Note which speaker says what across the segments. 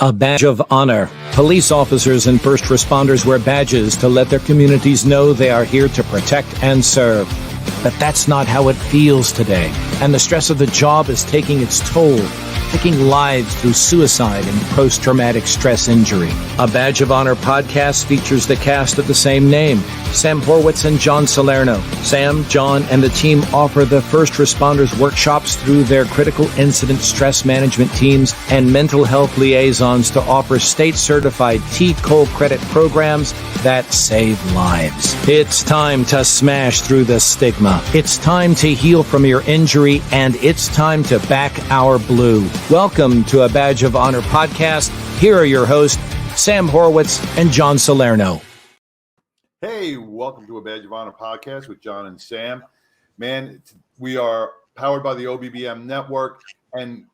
Speaker 1: A badge of honor. Police officers and first responders wear badges to let their communities know they are here to protect and serve. But that's not how it feels today, and the stress of the job is taking its toll, taking lives through suicide and post-traumatic stress injury. A Badge of Honor podcast features the cast of the same name, Sam Horwitz and John Salerno. Sam, John, and the team offer the first responders workshops through their critical incident stress management teams and mental health liaisons to offer state-certified T-COLE credit programs that save lives. It's time to smash through the stigma. It's time to heal from your injury, and it's time to back our blue. Welcome to A Badge of Honor podcast. Here are your hosts, Sam Horwitz and John Salerno.
Speaker 2: Hey, welcome to A Badge of Honor podcast with John and Sam. Man, we are powered by the OBBM network, and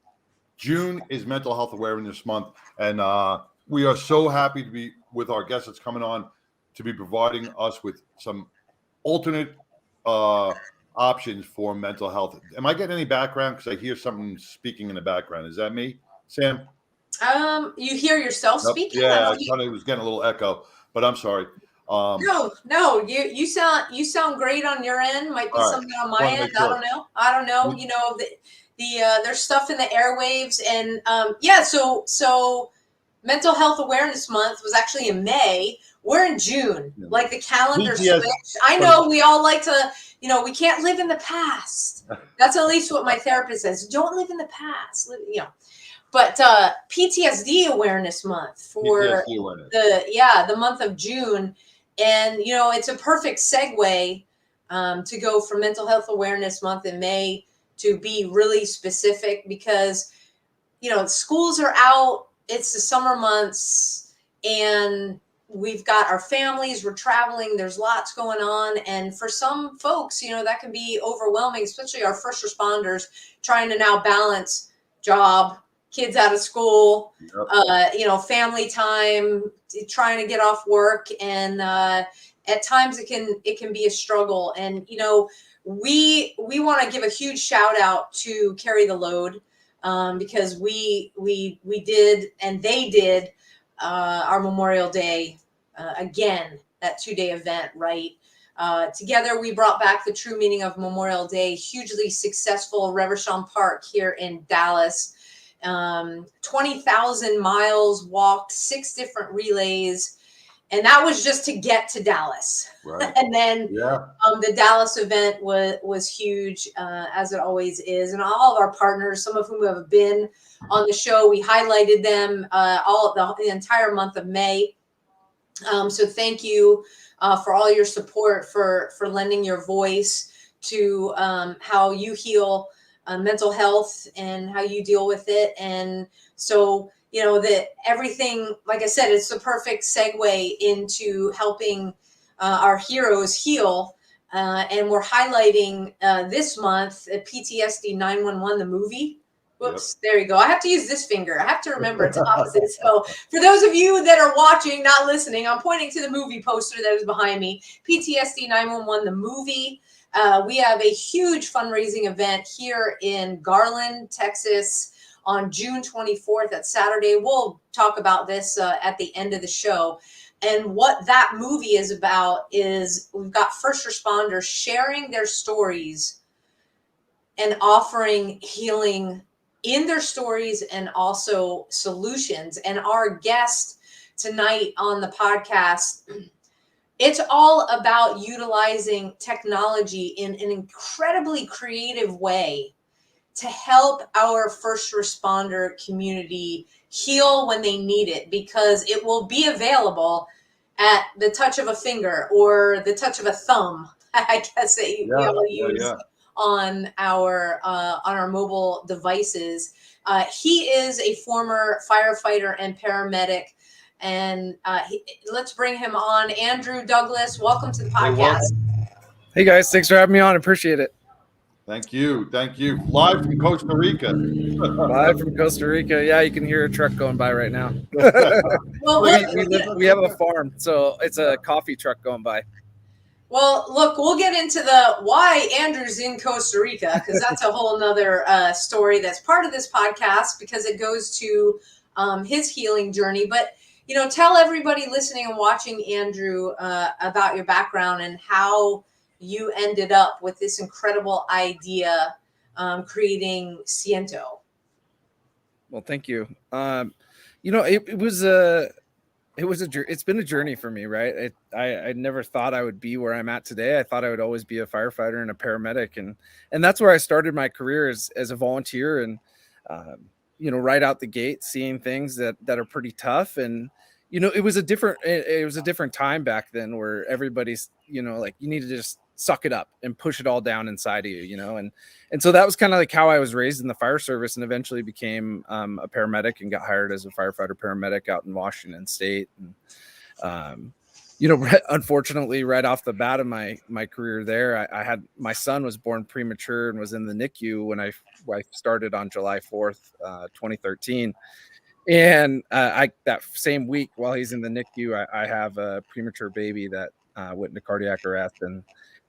Speaker 2: June is Mental Health Awareness Month, and we are so happy to be with our guest that's coming on to be providing us with some alternate options for mental health. Am I getting any background? Because I hear something speaking in the background. Is that me, Sam?
Speaker 3: You hear yourself speaking?
Speaker 2: Yeah, I thought it was getting a little echo, but I'm sorry.
Speaker 3: No, you sound great on your end. Might be something on my end. Sure. I don't know. You know, there's stuff in the airwaves, and So Mental Health Awareness Month was actually in May. We're in June. Yeah. Like the calendar switched. I know we all like to. We can't live in the past. That's at least what my therapist says. Don't live in the past. But PTSD Awareness Month for the month of June. And, it's a perfect segue to go from Mental Health Awareness Month in May to be really specific because, schools are out. It's the summer months and we've got our families, we're traveling, there's lots going on. And for some folks, that can be overwhelming, especially our first responders trying to now balance job, kids out of school, family time, trying to get off work. And at times it can be a struggle. And, we want to give a huge shout out to Carry the Load because we did, and they did, our Memorial Day, again, that 2-day event, right? Together, we brought back the true meaning of Memorial Day, hugely successful Reverchon Park here in Dallas. 20,000 miles walked, 6 different relays. And that was just to get to Dallas. Right. And then the Dallas event was huge, as it always is. And all of our partners, some of whom have been on the show, we highlighted them the entire month of May. So thank you for all your support, for lending your voice to how you heal mental health and how you deal with it. And so, that everything, like I said, it's the perfect segue into helping our heroes heal. And we're highlighting this month PTSD 911, the movie. Whoops, There you go. I have to use this finger. I have to remember it's opposite. So for those of you that are watching, not listening, I'm pointing to the movie poster that is behind me. PTSD 911, the movie. We have a huge fundraising event here in Garland, Texas on June 24th at Saturday. We'll talk about this at the end of the show. And what that movie is about is we've got first responders sharing their stories and offering healing in their stories and also solutions. And our guest tonight on the podcast, it's all about utilizing technology in an incredibly creative way to help our first responder community heal when they need it, because it will be available at the touch of a finger or the touch of a thumb, I guess, that we all use on our mobile devices. He is a former firefighter and paramedic. And let's bring him on. Andrew Douglas, welcome to the podcast.
Speaker 4: Hey guys, thanks for having me on. Appreciate it.
Speaker 2: Thank you. Live from Costa Rica.
Speaker 4: Live from Costa Rica. Yeah, you can hear a truck going by right now.
Speaker 3: Well,
Speaker 4: we have a farm, so it's a coffee truck going by.
Speaker 3: Well, look, we'll get into the why Andrew's in Costa Rica, because that's a whole nother story that's part of this podcast, because it goes to his healing journey. But, tell everybody listening and watching, Andrew, about your background and how you ended up with this incredible idea, creating Siento.
Speaker 4: Well, thank you. It's been a journey for me, right? I never thought I would be where I'm at today. I thought I would always be a firefighter and a paramedic, and that's where I started my career as a volunteer, and right out the gate, seeing things that are pretty tough. And it was a different time back then, where everybody's like, you need to just suck it up and push it all down inside of you, and so that was kind of like how I was raised in the fire service, and eventually became a paramedic and got hired as a firefighter paramedic out in Washington State. And unfortunately, right off the bat of my career there, I had, my son was born premature and was in the NICU when I started on July 4th, 2013. And that same week, while he's in the NICU, I have a premature baby that went into cardiac arrest,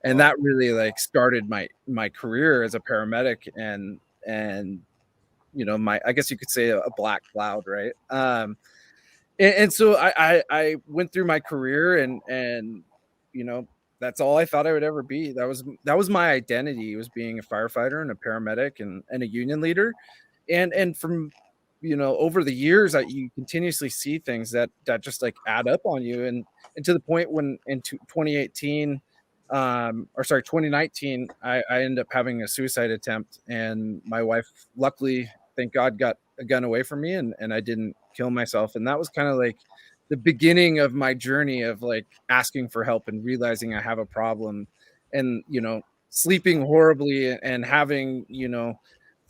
Speaker 4: and that really like started my career as a paramedic, and I guess you could say a black cloud, right? And so I went through my career, and that's all I thought I would ever be. That was my identity, was being a firefighter and a paramedic and a union leader. And from over the years, you continuously see things that just like add up on you, and to the point when in 2019, 2019, I ended up having a suicide attempt, and my wife, luckily, thank God, got a gun away from me, and I didn't kill myself. And that was kind of like the beginning of my journey of like asking for help and realizing I have a problem, and sleeping horribly and having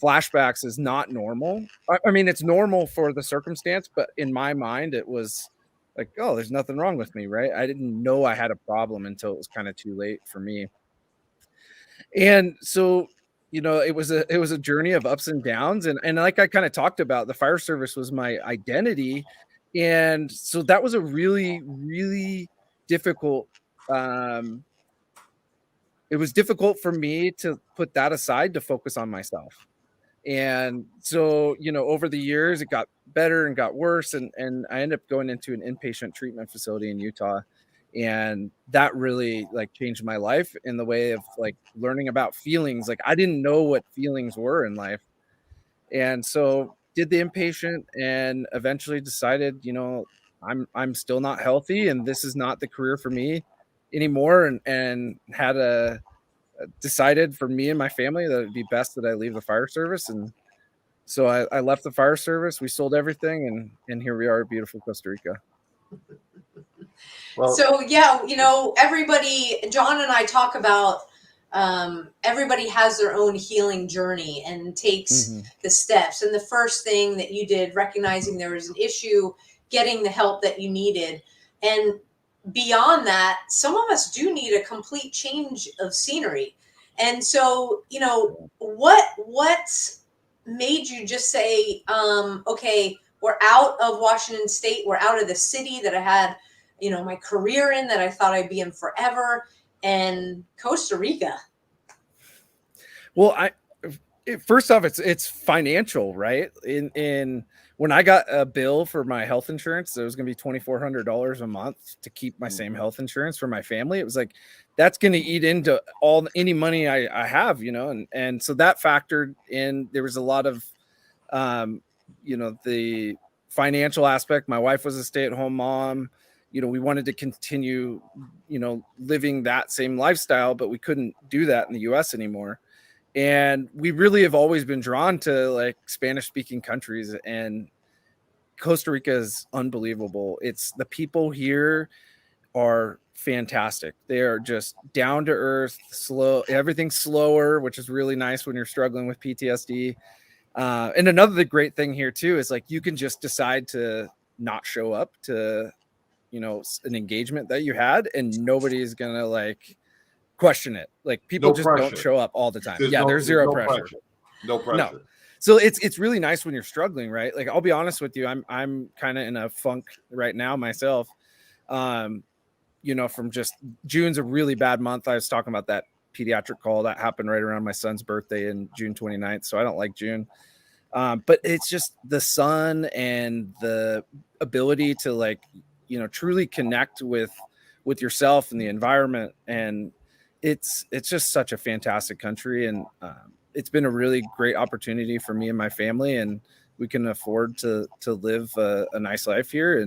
Speaker 4: flashbacks is not normal. I mean, it's normal for the circumstance, but in my mind, it was like, oh, there's nothing wrong with me, right? I didn't know I had a problem until it was kind of too late for me. And so, it was a journey of ups and downs. And like I kind of talked about, the fire service was my identity. And so that was a really, really difficult, it was difficult for me to put that aside to focus on myself. And so, over the years, it got better and got worse. And I ended up going into an inpatient treatment facility in Utah. And that really like changed my life in the way of like learning about feelings. Like, I didn't know what feelings were in life. And so did the inpatient, and eventually decided, I'm still not healthy, and this is not the career for me anymore. And had decided for me and my family that it'd be best that I leave the fire service. And so I left the fire service. We sold everything, and here we are at beautiful Costa Rica.
Speaker 3: Well, so yeah, everybody, John and I talk about, everybody has their own healing journey and takes the steps. And the first thing that you did, recognizing there was an issue, getting the help that you needed. And beyond that, some of us do need a complete change of scenery. And so, what made you just say, okay, we're out of Washington State, we're out of the city that I had, my career in, that I thought I'd be in forever, and Costa Rica?
Speaker 4: Well, first off, it's financial, right? In when I got a bill for my health insurance, it was going to be $2,400 a month to keep my same health insurance for my family. It was like, that's going to eat into any money I have, and so that factored in. There was a lot of, the financial aspect. My wife was a stay-at-home mom. We wanted to continue, living that same lifestyle, but we couldn't do that in the US anymore. And we really have always been drawn to like Spanish speaking countries, and Costa Rica is unbelievable. It's the people here are fantastic. They are just down to earth, slow, everything's slower, which is really nice when you're struggling with PTSD. And another great thing here too, is like, you can just decide to not show up to, an engagement that you had, and nobody's going to like question it. Like, people just don't show up all the time. There's zero pressure.
Speaker 2: No pressure. No.
Speaker 4: So it's really nice when you're struggling, right? Like, I'll be honest with you, I'm kind of in a funk right now myself. From just June's a really bad month. I was talking about that pediatric call that happened right around my son's birthday in June 29th. So I don't like June. But it's just the sun and the ability to like, truly connect with yourself and the environment. And it's just such a fantastic country. And it's been a really great opportunity for me and my family, and we can afford to live a nice life here.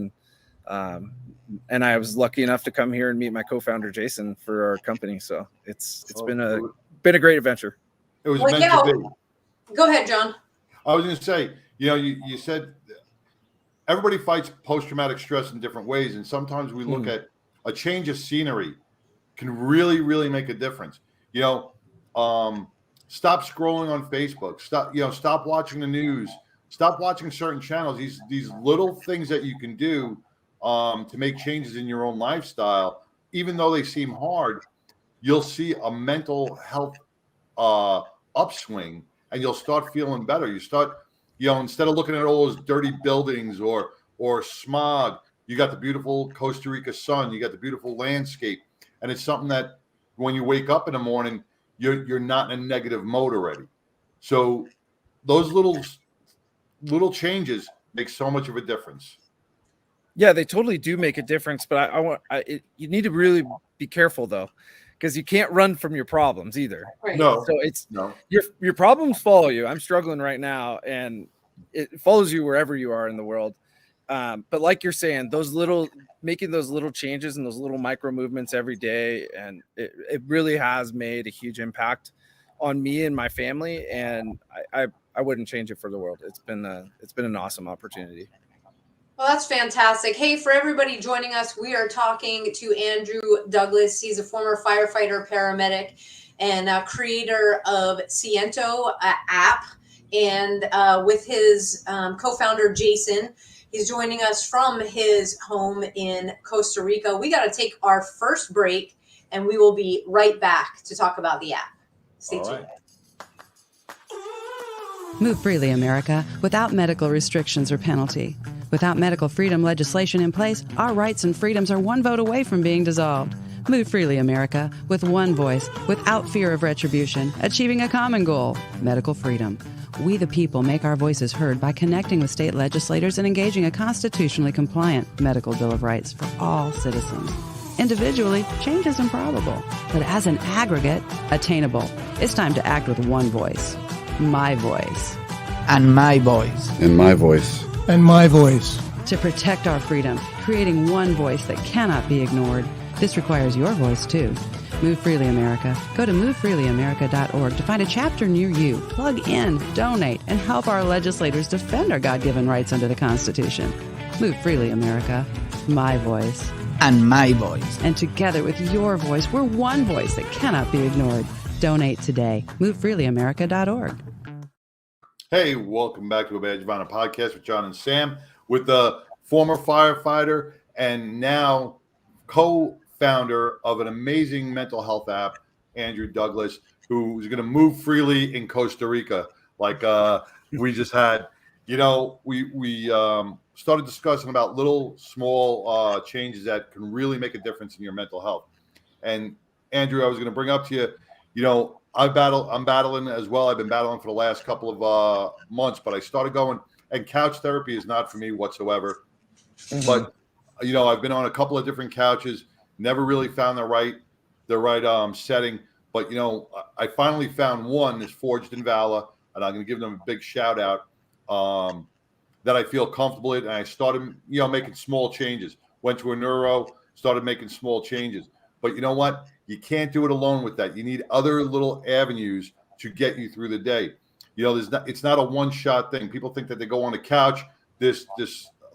Speaker 4: And I was lucky enough to come here and meet my co-founder Jason for our company. So it's been a great adventure.
Speaker 2: It was meant to be.
Speaker 3: Go ahead, John.
Speaker 2: I was going to say, you said everybody fights post-traumatic stress in different ways, and sometimes we look at a change of scenery can really, really make a difference. Stop scrolling on Facebook. Stop watching the news. Stop watching certain channels. These little things that you can do to make changes in your own lifestyle, even though they seem hard, you'll see a mental health upswing, and you'll start feeling better. You start, instead of looking at all those dirty buildings or smog, you got the beautiful Costa Rica sun, you got the beautiful landscape. And it's something that when you wake up in the morning, you're not in a negative mode already. So those little changes make so much of a difference.
Speaker 4: Yeah, they totally do make a difference. But you need to really be careful though, because you can't run from your problems either.
Speaker 3: Right.
Speaker 2: No.
Speaker 4: So your problems follow you. I'm struggling right now, and it follows you wherever you are in the world. But like you're saying, making those little changes and those little micro movements every day, and it really has made a huge impact on me and my family. And I wouldn't change it for the world. It's been an awesome opportunity.
Speaker 3: Well, that's fantastic. Hey, for everybody joining us, we are talking to Andrew Douglas. He's a former firefighter, paramedic, and creator of Siento App. And with his co-founder, Jason, he's joining us from his home in Costa Rica. We got to take our first break, and we will be right back to talk about the app. Stay tuned.
Speaker 5: Move freely, America, without medical restrictions or penalty. Without medical freedom legislation in place, our rights and freedoms are one vote away from being dissolved. Move freely, America, with one voice, without fear of retribution, achieving a common goal, medical freedom. We the people make our voices heard by connecting with state legislators and engaging a constitutionally compliant medical Bill of Rights for all citizens. Individually, change is improbable, but as an aggregate, attainable. It's time to act with one voice. My voice.
Speaker 6: And my voice.
Speaker 7: And my voice.
Speaker 6: And my voice.
Speaker 5: To protect our freedom, creating one voice that cannot be ignored. This requires your voice, too. Move Freely America. Go to movefreelyamerica.org to find a chapter near you. Plug in, donate, and help our legislators defend our God-given rights under the Constitution. Move Freely America. My voice.
Speaker 6: And my voice.
Speaker 5: And together with your voice, we're one voice that cannot be ignored. Donate today. MoveFreelyAmerica.org.
Speaker 2: Hey, welcome back to a Badge of Honor podcast with John and Sam, with the former firefighter and now co-founder of an amazing mental health app, Andrew Douglas, who's going to move freely in Costa Rica. Like we just had, we started discussing about little small changes that can really make a difference in your mental health. And Andrew, I was going to bring up to you, I'm battling as well. I've been battling for the last couple of months, but I started going, and couch therapy is not for me whatsoever. Mm-hmm. But, I've been on a couple of different couches, never really found the right setting. But, I finally found one that's Forged in Valor, and I'm going to give them a big shout out that I feel comfortable in. And I started, making small changes. Went to a neuro, started making small changes. But you know what? You can't do it alone with that. You need other little avenues to get you through the day. It's not a one-shot thing. People think that they go on a couch, this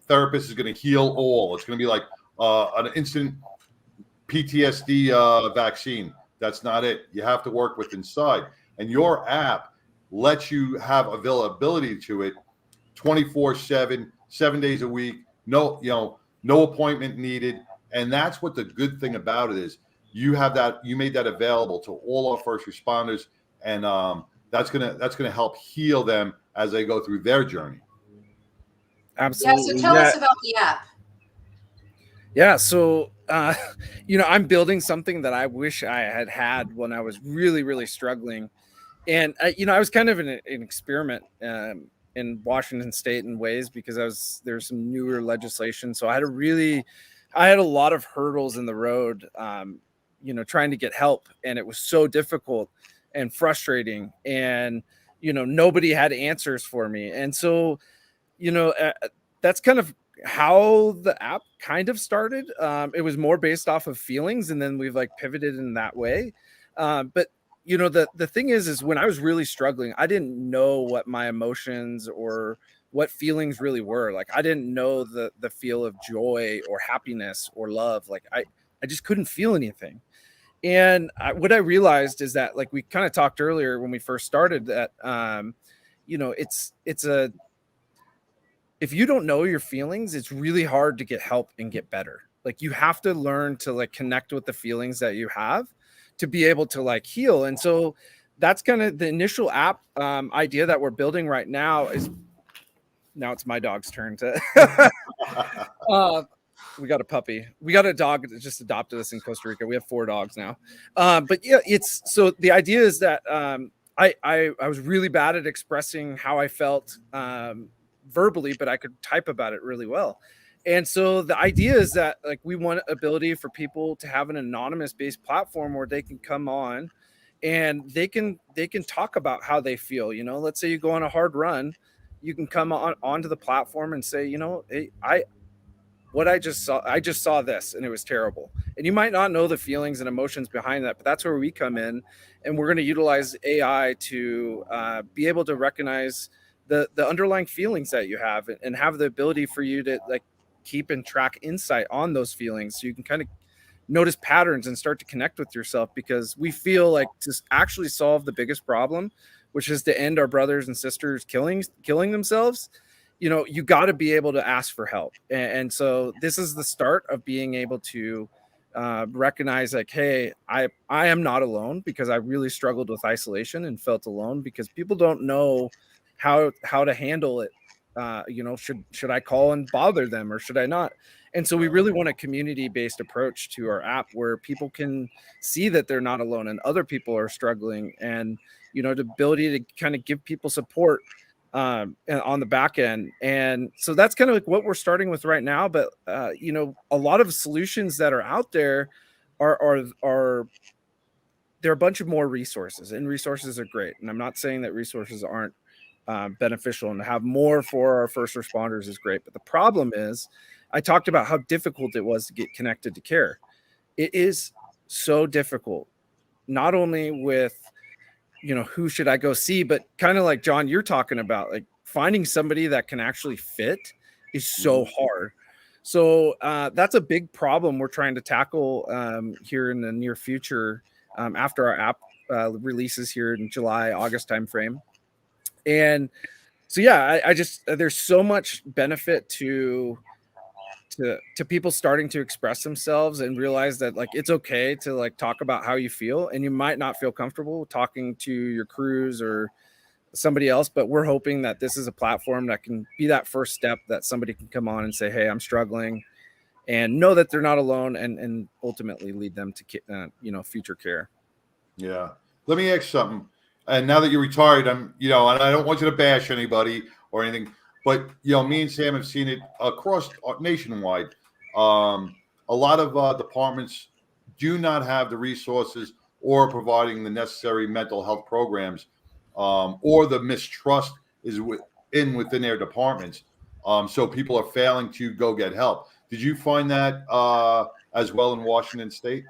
Speaker 2: therapist is going to heal all. It's going to be like an instant PTSD vaccine. That's not it. You have to work with inside. And your app lets you have availability to it 24/7, 7 days a week. No appointment needed. And that's what the good thing about it is. You made that available to all our first responders, and that's gonna help heal them as they go through their journey.
Speaker 4: Absolutely.
Speaker 3: Yeah. So tell us about the app.
Speaker 4: Yeah. So I'm building something that I wish I had when I was really, really struggling, and I was kind of an experiment, and in Washington State in ways because there's some newer legislation. So I had a lot of hurdles in the road, trying to get help, and it was so difficult and frustrating, and nobody had answers for me. And so that's kind of how the app kind of started. It was more based off of feelings, and then we've like pivoted in that way. But the thing is when I was really struggling, I didn't know what my emotions or what feelings really were. Like I didn't know the feel of joy or happiness or love. Like I just couldn't feel anything. And what I realized is that, like we kind of talked earlier when we first started, that if you don't know your feelings, it's really hard to get help and get better. Like you have to learn to like connect with the feelings that you have to be able to like heal. And so that's kind of the initial app idea that we're building right now. Now it's my dog's turn to we got a puppy. We got a dog that just adopted us in Costa Rica. We have 4 dogs now. But yeah, so the idea is that I was really bad at expressing how I felt verbally, but I could type about it really well. And so the idea is that like we want ability for people to have an anonymous based platform where they can come on and they can talk about how they feel. Let's say you go on a hard run, you can come onto the platform and say, hey, I just saw this and it was terrible. And you might not know the feelings and emotions behind that, but that's where we come in, and we're going to utilize AI to be able to recognize the underlying feelings that you have and have the ability for you to like keep and track insight on those feelings, so you can kind of notice patterns and start to connect with yourself. Because we feel like to actually solve the biggest problem, which is to end our brothers and sisters killing themselves, you got to be able to ask for help. And so this is the start of being able to recognize like, hey, I am not alone, because I really struggled with isolation and felt alone because people don't know how to handle it. Should I call and bother them or should I not? And so we really want a community-based approach to our app where people can see that they're not alone and other people are struggling, and the ability to kind of give people support on the back end. And so that's kind of like what we're starting with right now. But a lot of solutions that are out there are there are a bunch of more resources, and resources are great. And I'm not saying that resources aren't beneficial, and to have more for our first responders is great. But the problem is, I talked about how difficult it was to get connected to care. It is so difficult, not only with who should I go see, but kind of like John, you're talking about, like finding somebody that can actually fit is so hard. So that's a big problem we're trying to tackle here in the near future, after our app releases here in July, August timeframe. And so, yeah, I just, there's so much benefit to people starting to express themselves and realize that like it's okay to like talk about how you feel, and you might not feel comfortable talking to your crews or somebody else, but we're hoping that this is a platform that can be that first step that somebody can come on and say, hey, I'm struggling, and know that they're not alone, and ultimately lead them to future care.
Speaker 2: Yeah. Let me ask something. And now that you're retired, and I don't want you to bash anybody or anything, but me and Sam have seen it across nationwide. A lot of departments do not have the resources or providing the necessary mental health programs, or the mistrust is within their departments. So people are failing to go get help. Did you find that as well in Washington State?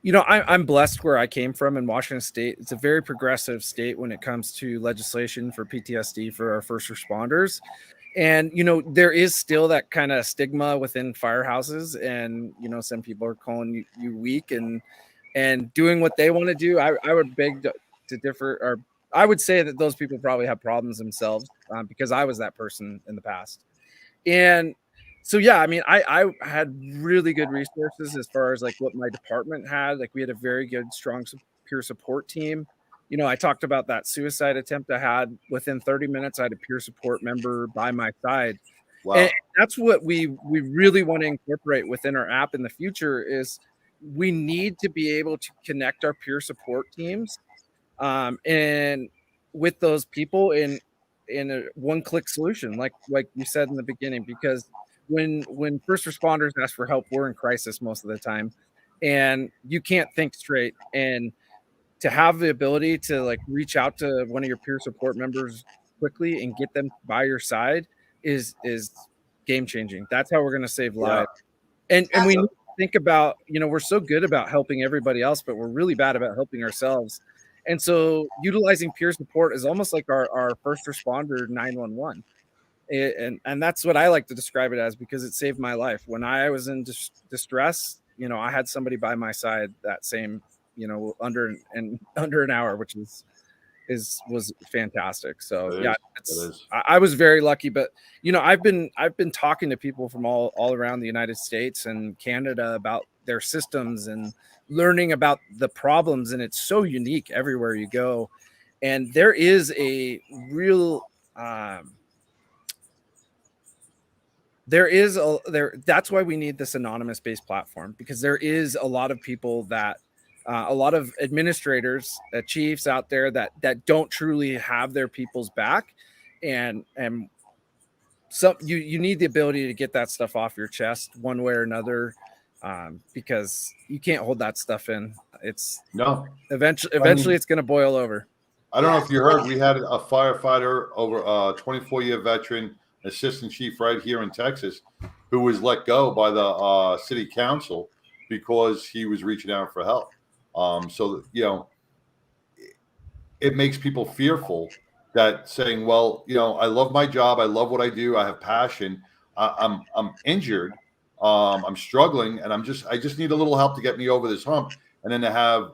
Speaker 4: I'm blessed where I came from in Washington State. It's a very progressive state when it comes to legislation for PTSD for our first responders. And, there is still that kind of stigma within firehouses, and, some people are calling you weak and doing what they want to do. I would beg to differ, or I would say that those people probably have problems themselves, because I was that person in the past. And so, yeah, I mean, I had really good resources as far as like what my department had. Like we had a very good, strong peer support team. I talked about that suicide attempt I had. Within 30 minutes, I had a peer support member by my side. Wow. And that's what we really want to incorporate within our app in the future. Is we need to be able to connect our peer support teams and with those people, and in a one-click solution, like you said in the beginning, because when first responders ask for help, we're in crisis most of the time, and you can't think straight. And to have the ability to like reach out to one of your peer support members quickly and get them by your side is game changing. That's how we're going to save lives. And we need to think about, we're so good about helping everybody else, but we're really bad about helping ourselves. And so utilizing peer support is almost like our first responder 911. And that's what I like to describe it as, because it saved my life. When I was in distress, I had somebody by my side that same, under an hour, which was fantastic. So I was very lucky. But I've been talking to people from all around the United States and Canada about their systems and learning about the problems, and it's so unique everywhere you go. And there is a real that's why we need this anonymous based platform, because there is a lot of people that a lot of administrators, chiefs out there that don't truly have their people's back, and some you need the ability to get that stuff off your chest one way or another, because you can't hold that stuff in. Eventually it's going to boil over.
Speaker 2: I don't know if you heard, we had a firefighter, over a 24-year veteran, assistant chief right here in Texas, who was let go by the city council because he was reaching out for help. So it makes people fearful, that saying, well, I love my job, I love what I do, I have passion, I'm injured, I'm struggling, and I just need a little help to get me over this hump. And then to have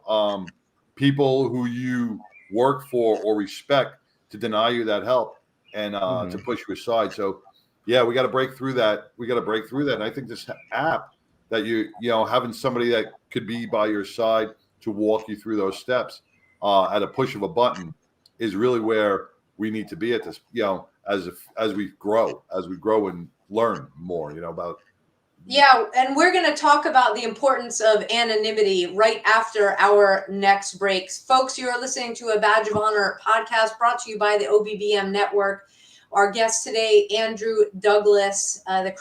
Speaker 2: people who you work for or respect to deny you that help and to push you aside. So we got to break through that. And I think this app that having somebody that could be by your side to walk you through those steps at a push of a button is really where we need to be at this, as we grow and learn more, about.
Speaker 3: Yeah, and we're going to talk about the importance of anonymity right after our next breaks. Folks, you are listening to a Badge of Honor podcast brought to you by the OBBM Network. Our guest today, Andrew Douglas, the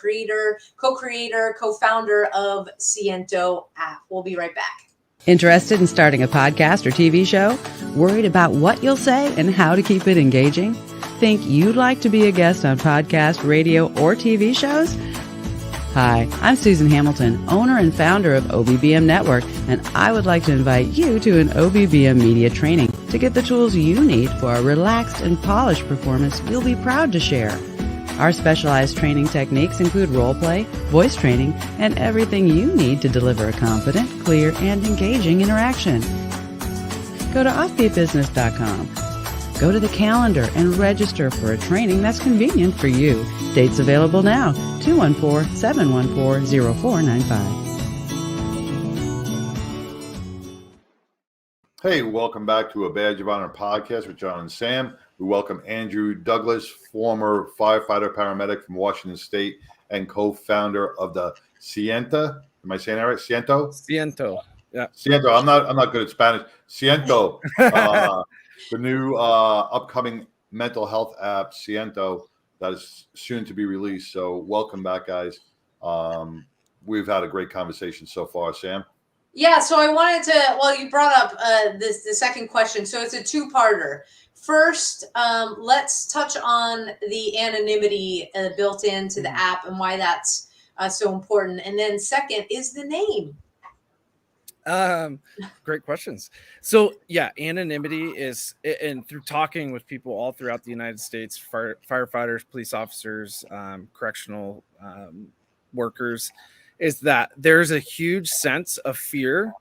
Speaker 3: co-creator, co-founder of Siento App. We'll be right back.
Speaker 5: Interested in starting a podcast or TV show? Worried about what you'll say and how to keep it engaging? Think you'd like to be a guest on podcast, radio, or TV shows? Hi, I'm Susan Hamilton, owner and founder of OBBM Network, and I would like to invite you to an OBBM media training to get the tools you need for a relaxed and polished performance we'll be proud to share. Our specialized training techniques include role play, voice training, and everything you need to deliver a confident, clear, and engaging interaction. Go to offbeatbusiness.com. Go to the calendar and register for a training that's convenient for you. Dates available now, 214-714-0495.
Speaker 2: Hey, welcome back to a Badge of Honor podcast with John and Sam. We welcome Andrew Douglas, former firefighter, paramedic from Washington State, and co-founder of the Siento. Am I saying that right?
Speaker 4: Siento. Yeah.
Speaker 2: Siento. I'm not good at Spanish. Siento. The new upcoming mental health app, Siento, that is soon to be released. So welcome back, guys. We've had a great conversation so far, Sam.
Speaker 3: Yeah, so I wanted to, you brought up the second question. So it's a two-parter. First, let's touch on the anonymity built into the app and why that's so important. And then second is the name.
Speaker 4: Great questions. So anonymity is, and through talking with people all throughout the United States, firefighters, police officers, correctional workers, is that there's a huge sense of fear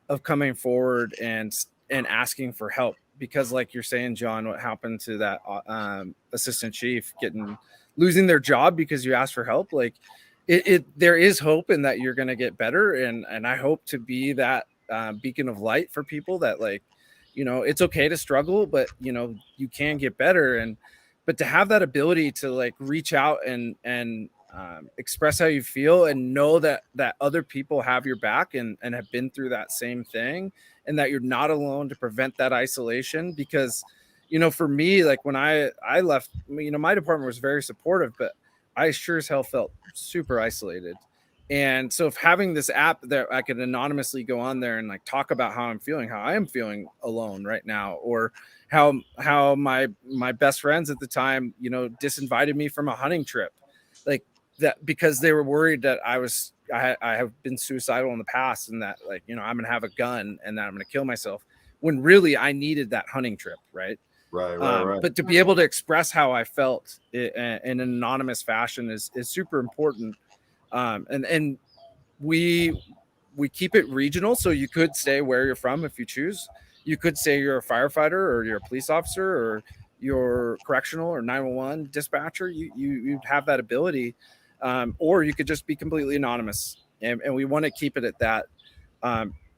Speaker 4: of coming forward and asking for help, because like you're saying, John, what happened to that assistant chief losing their job because you asked for help? Like there is hope in that you're going to get better. And I hope to be that beacon of light for people that, like, it's okay to struggle, but you can get better. But to have that ability to like reach out and express how you feel and know that other people have your back and have been through that same thing, and that you're not alone, to prevent that isolation. Because for me, like when I left, my department was very supportive, but I sure as hell felt super isolated. And so if having this app that I could anonymously go on there and like talk about how I am feeling alone right now, or how my best friends at the time, disinvited me from a hunting trip, like that, because they were worried that I have been suicidal in the past, and that like, I'm going to have a gun and that I'm going to kill myself, when really I needed that hunting trip. Right.
Speaker 2: Right.
Speaker 4: But to be able to express how I felt in an anonymous fashion is super important. And we keep it regional. So you could say where you're from if you choose. You could say you're a firefighter, or you're a police officer, or you're correctional or 911 dispatcher. You'd have that ability. Or you could just be completely anonymous. And we want to keep it at that.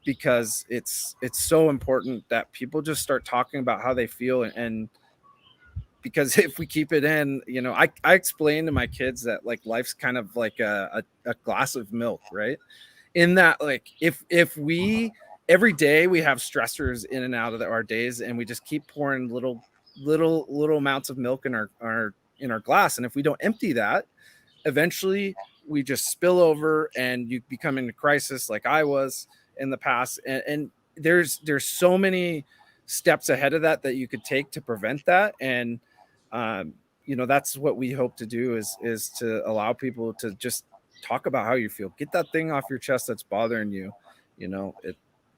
Speaker 4: Because it's so important that people just start talking about how they feel. And because if we keep it in, I explain to my kids that like life's kind of like a glass of milk, right? In that, like, if we every day we have stressors in and out of our days, and we just keep pouring little amounts of milk in our glass, and if we don't empty that, eventually we just spill over and you become in a crisis like I was in the past. And there's so many steps ahead of that you could take to prevent that. And that's what we hope to do, is to allow people to just talk about how you feel, get that thing off your chest that's bothering you,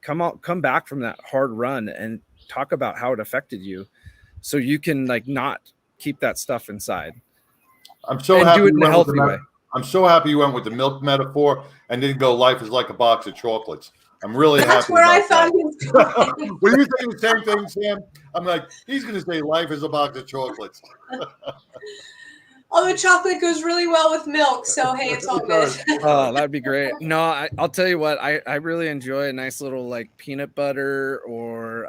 Speaker 4: come back from that hard run and talk about how it affected you, so you can like not keep that stuff inside.
Speaker 2: I'm so happy
Speaker 4: do it in a healthy way.
Speaker 2: I'm so happy you went with the milk metaphor and didn't go life is like a box of chocolates. I'm really happy.
Speaker 3: That's where I thought he was going.
Speaker 2: Were you saying the same thing, Sam? I'm like, he's going to say life is a box of chocolates.
Speaker 3: Although chocolate goes really well with milk, so hey, it's all good.
Speaker 4: Oh, that'd be great. No, I'll tell you what, I really enjoy a nice little like peanut butter or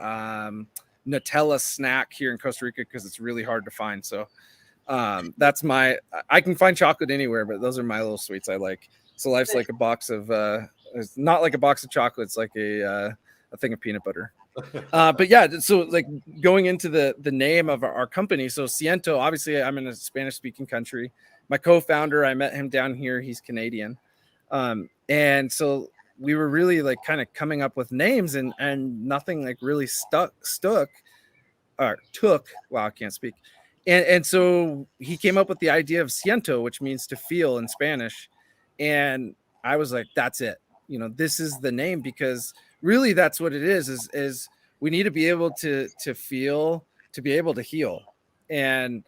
Speaker 4: Nutella snack here in Costa Rica, because it's really hard to find. So I can find chocolate anywhere, but those are my little sweets I like. So life's like a box of it's not like a box of chocolates, like a thing of peanut butter. But yeah, so like going into the name of our company, so Siento, obviously I'm in a Spanish speaking country. My co-founder, I met him down here, he's Canadian. And so we were really like kind of coming up with names, and nothing like really took. Wow, I can't speak. And so he came up with the idea of Siento, which means to feel in Spanish. And I was like, that's it. This is the name, because really that's what it is we need to be able to feel, to be able to heal. And,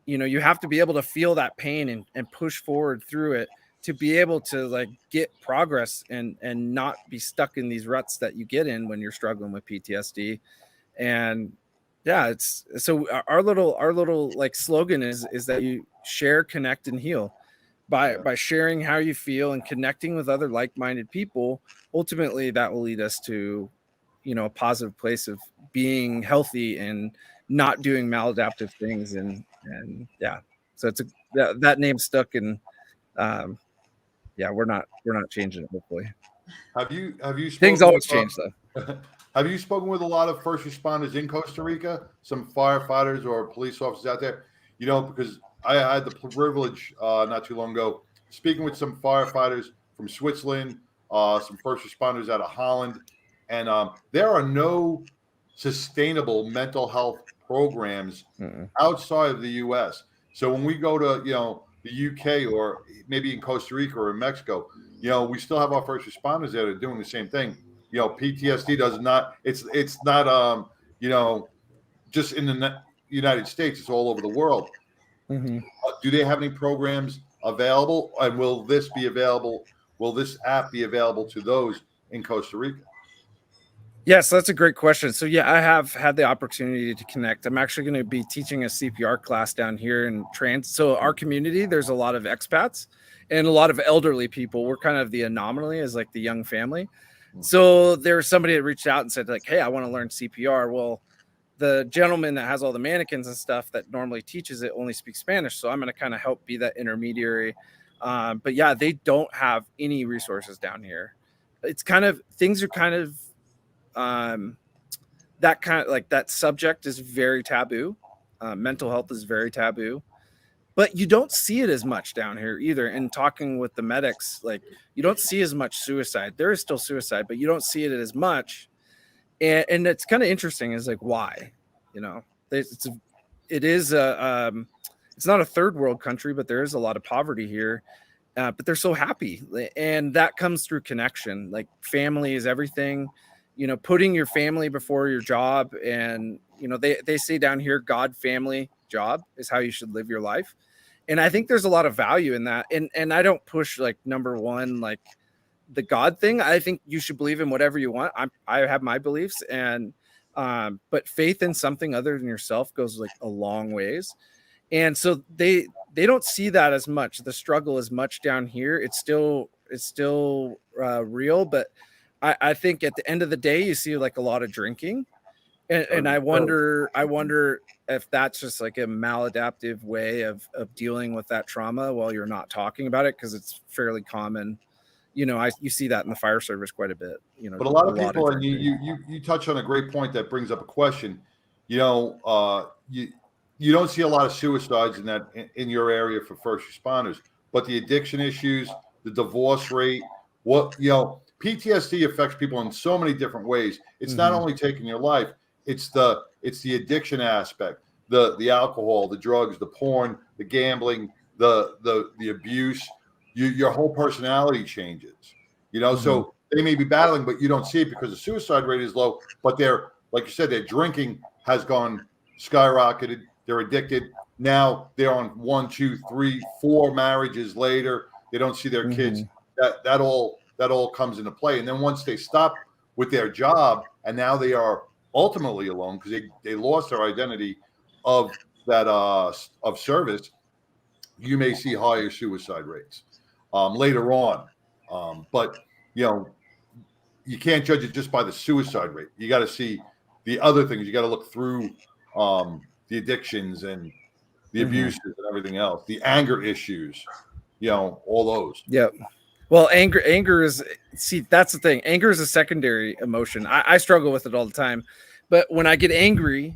Speaker 4: you have to be able to feel that pain and push forward through it, to be able to like get progress and not be stuck in these ruts that you get in when you're struggling with PTSD. And yeah, it's so our little like slogan is that you share, connect, and heal. By sharing how you feel and connecting with other like-minded people, ultimately that will lead us to, a positive place of being healthy and not doing maladaptive things. And yeah, so it's that name stuck, and we're not changing it, hopefully.
Speaker 2: Have you
Speaker 4: things always change though?
Speaker 2: Have you spoken with a lot of first responders in Costa Rica, some firefighters or police officers out there? Because I had the privilege not too long ago speaking with some firefighters from Switzerland, some first responders out of Holland, and there are no sustainable mental health programs outside of the U.S. So when we go to the U.K. or maybe in Costa Rica or in Mexico, we still have our first responders that are doing the same thing. PTSD does not. It's not just in the United States. It's all over the world.
Speaker 4: Mm-hmm.
Speaker 2: Do they have any programs available, and will this be available? Will this app be available to those in Costa Rica?
Speaker 4: Yes, that's a great question. So yeah, I have had the opportunity to connect. I'm actually going to be teaching a CPR class down here in So our community, there's a lot of expats and a lot of elderly people. We're kind of the anomaly as like the young family. So there was somebody that reached out and said like, hey, I want to learn CPR. Well, the gentleman that has all the mannequins and stuff that normally teaches it only speaks Spanish. So I'm going to kind of help be that intermediary. But yeah, they don't have any resources down here. It's kind of, things are kind of, that kind of like that subject is very taboo. Mental health is very taboo, but you don't see it as much down here either. And talking with the medics, like you don't see as much suicide. There is still suicide, but you don't see it as much. And it's kind of interesting is like, why, you know, it's not a third world country, but there is a lot of poverty here. But they're so happy, and that comes through connection. Like family is everything, you know, putting your family before your job. And, you know, they say down here, God, family, job is how you should live your life. And I think there's a lot of value in that. And I don't push like number one, like the God thing. I think you should believe in whatever you want. I have my beliefs, and but faith in something other than yourself goes like a long ways. And so they don't see that as much. The struggle is much down here. It's still real, but I think at the end of the day, you see like a lot of drinking, and I wonder if that's just like a maladaptive way of dealing with that trauma while you're not talking about it, because it's fairly common. You know, you see that in the fire service quite a bit. You know,
Speaker 2: but a lot of people, and you touch on a great point that brings up a question. You know, you don't see a lot of suicides in your area for first responders, but the addiction issues, the divorce rate, PTSD affects people in so many different ways. It's not only taking your life, it's the addiction aspect, the alcohol, the drugs, the porn, the gambling, the abuse. Your whole personality changes, you know. So they may be battling, but you don't see it because the suicide rate is low. But like you said, their drinking has gone skyrocketed. They're addicted. Now they're on 1, 2, 3, 4 marriages later. They don't see their kids. That all comes into play. And then once they stop with their job, and now they are ultimately alone because they lost their identity of that of service, you may see higher suicide rates later on. But you know, you can't judge it just by the suicide rate. You got to see the other things. You got to look through the addictions and the abuses and everything else, the anger issues, you know, all those.
Speaker 4: Yep. Well, anger is, that's the thing. Anger is a secondary emotion. I struggle with it all the time, but when I get angry,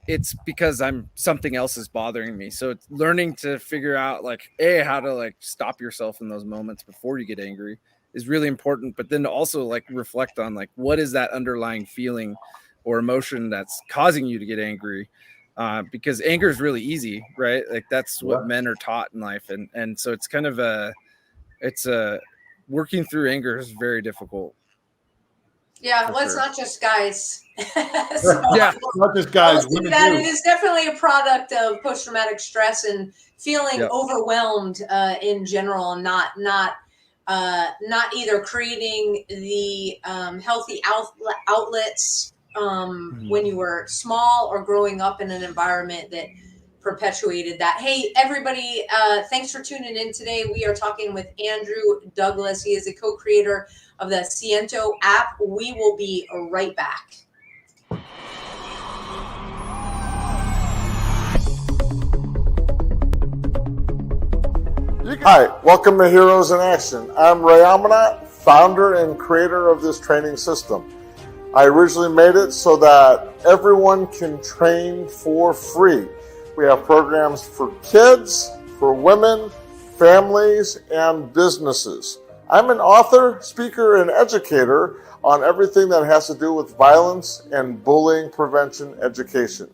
Speaker 4: it's because something else is bothering me. So it's learning to figure out like, how to like stop yourself in those moments before you get angry is really important. But then to also like reflect on like, what is that underlying feeling or emotion that's causing you to get angry? Because anger is really easy, right? Like that's what men are taught in life. And so it's kind of working through anger is very difficult.
Speaker 3: Yeah, well, it's not just guys.
Speaker 2: Not just guys.
Speaker 3: It is definitely a product of post-traumatic stress and feeling overwhelmed in general, and not either creating the healthy outlets when you were small or growing up in an environment that perpetuated that. Hey, everybody, thanks for tuning in today. We are talking with Andrew Douglas. He is a co-creator of the Siento app. We will be right back.
Speaker 7: Hi, welcome to Heroes in Action. I'm Ray Amanat, founder and creator of this training system. I originally made it so that everyone can train for free. We have programs for kids, for women, families, and businesses. I'm an author, speaker, and educator on everything that has to do with violence and bullying prevention education.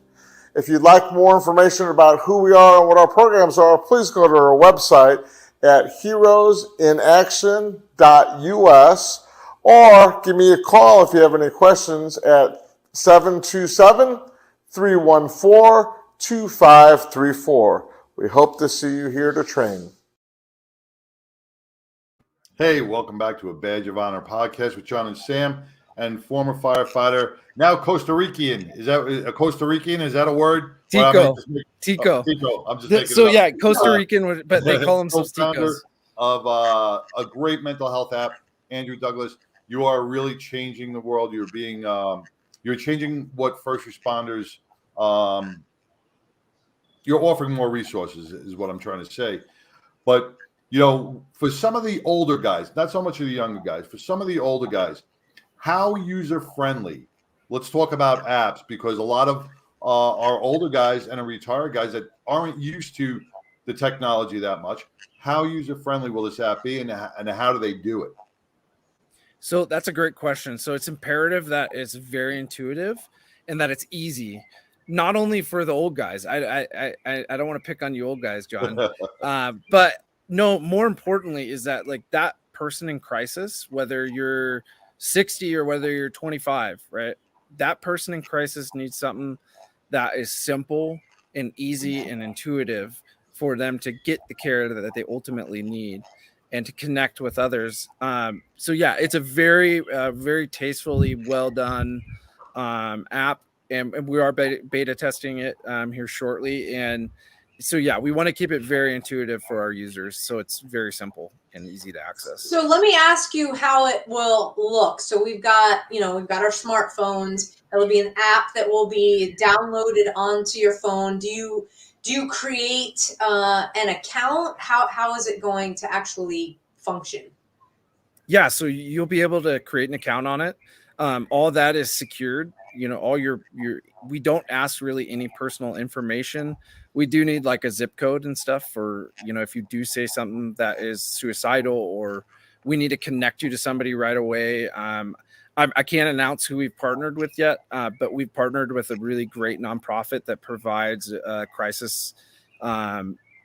Speaker 7: If you'd like more information about who we are and what our programs are, please go to our website at heroesinaction.us or give me a call if you have any questions at 727-314-2534. We hope to see you here to train.
Speaker 2: Hey, welcome back to a Badge of Honor podcast with John and Sam, and former firefighter, now Costa Rican. Is that a Costa Rican? Is that a word?
Speaker 4: Tico.
Speaker 2: Tico. I'm just making
Speaker 4: so
Speaker 2: it up.
Speaker 4: Yeah, Costa Rican, but they call themselves Ticos.
Speaker 2: Of a great mental health app, Andrew Douglas. You are really changing the world. You're changing what first responders. You're offering more resources, is what I'm trying to say. But you know, for some of the older guys, not so much of the younger guys, for some of the older guys, how user-friendly let's talk about apps, because a lot of our older guys and retired guys that aren't used to the technology that much, how user-friendly will this app be, and how do they do it?
Speaker 4: So that's a great question. So it's imperative that it's very intuitive and that it's easy, not only for the old guys. I don't want to pick on you old guys, John, but no, more importantly is that like that person in crisis, whether you're 60 or whether you're 25, right? That person in crisis needs something that is simple and easy and intuitive for them to get the care that they ultimately need and to connect with others. So yeah, it's a very, very tastefully well done app, and we are beta testing it here shortly. And so yeah, we want to keep it very intuitive for our users, so it's very simple and easy to access.
Speaker 3: So let me ask you how it will look. So we've got our smartphones. It'll be an app that will be downloaded onto your phone. Do you create an account? How is it going to actually function?
Speaker 4: Yeah, so you'll be able to create an account on it. All that is secured. All your we don't ask really any personal information. We do need like a zip code and stuff for, if you do say something that is suicidal, or we need to connect you to somebody right away. I can't announce who we've partnered with yet, but we've partnered with a really great nonprofit that provides a crisis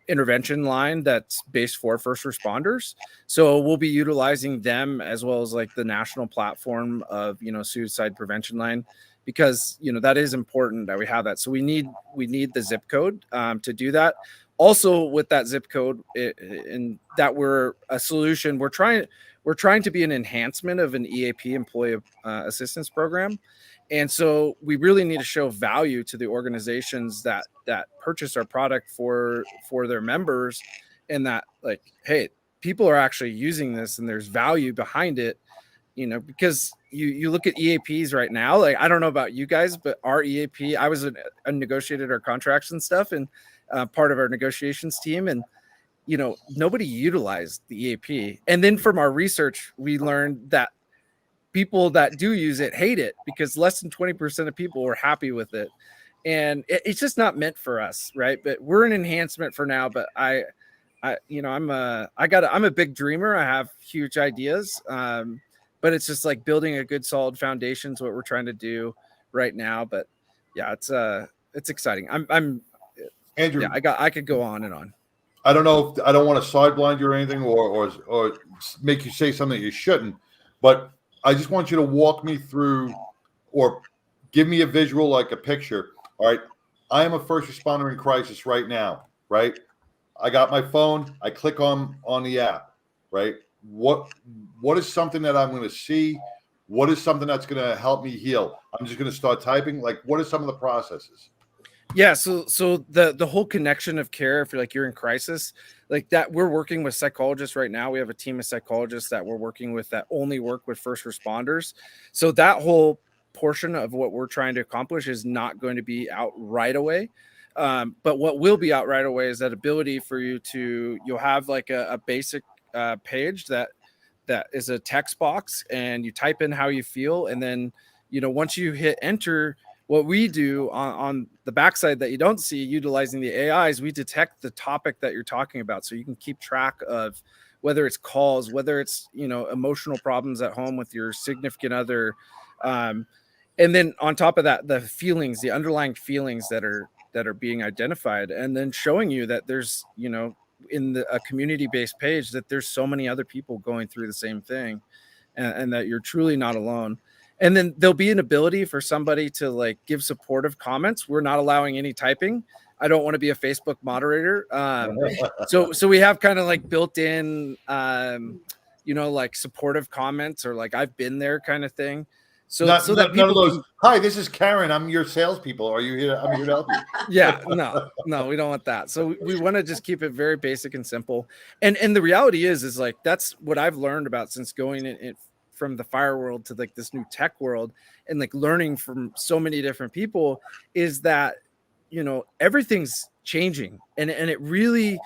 Speaker 4: intervention line that's based for first responders. So we'll be utilizing them as well as like the national platform of, suicide prevention line, because, that is important that we have that. So we need the zip code to do that. Also with that zip code, and that we're a solution, we're trying to be an enhancement of an EAP, employee assistance program. And so we really need to show value to the organizations that purchase our product for their members, and that like, hey, people are actually using this and there's value behind it, because you look at EAPs right now, like, I don't know about you guys, but our EAP, I was negotiated our contracts and stuff, and part of our negotiations team, and nobody utilized the EAP. And then from our research, we learned that people that do use it hate it, because less than 20% of people are happy with it. And it's just not meant for us, right? But we're an enhancement for now. But I'm a big dreamer. I have huge ideas. But it's just like building a good solid foundation is what we're trying to do right now. But yeah, it's exciting. I'm Andrew. Yeah, I could go on and on.
Speaker 2: I don't know if I don't want to sideblind you or anything, or make you say something you shouldn't, but I just want you to walk me through, or give me a visual, like a picture. All right. I am a first responder in crisis right now, right? I got my phone. I click on the app, right? What is something that I'm going to see? What is something that's going to help me heal? I'm just going to start typing. Like, what are some of the processes?
Speaker 4: Yeah, so the whole connection of care, if you're in crisis, like that, we're working with psychologists right now. We have a team of psychologists that we're working with that only work with first responders. So that whole portion of what we're trying to accomplish is not going to be out right away. But what will be out right away is that ability for you'll have like a basic page that is a text box, and you type in how you feel. And then, once you hit enter, what we do on the backside that you don't see, utilizing the AIs, we detect the topic that you're talking about. So you can keep track of whether it's calls, whether it's, emotional problems at home with your significant other. And then on top of that, the feelings, the underlying feelings that are being identified, and then showing you that there's, in a community-based page, that there's so many other people going through the same thing, and that you're truly not alone. And then there'll be an ability for somebody to like give supportive comments. We're not allowing any typing. I don't want to be a Facebook moderator. So we have kind of like built in, like supportive comments, or like I've been there kind of thing. So that people,
Speaker 2: none of those, hi, this is Karen, I'm your salespeople. Are you here? I'm here to help you.
Speaker 4: Yeah, no, we don't want that. So we want to just keep it very basic and simple. And the reality is like, that's what I've learned about since going in from the fire world to like this new tech world, and like learning from so many different people, is that, everything's changing, and it really,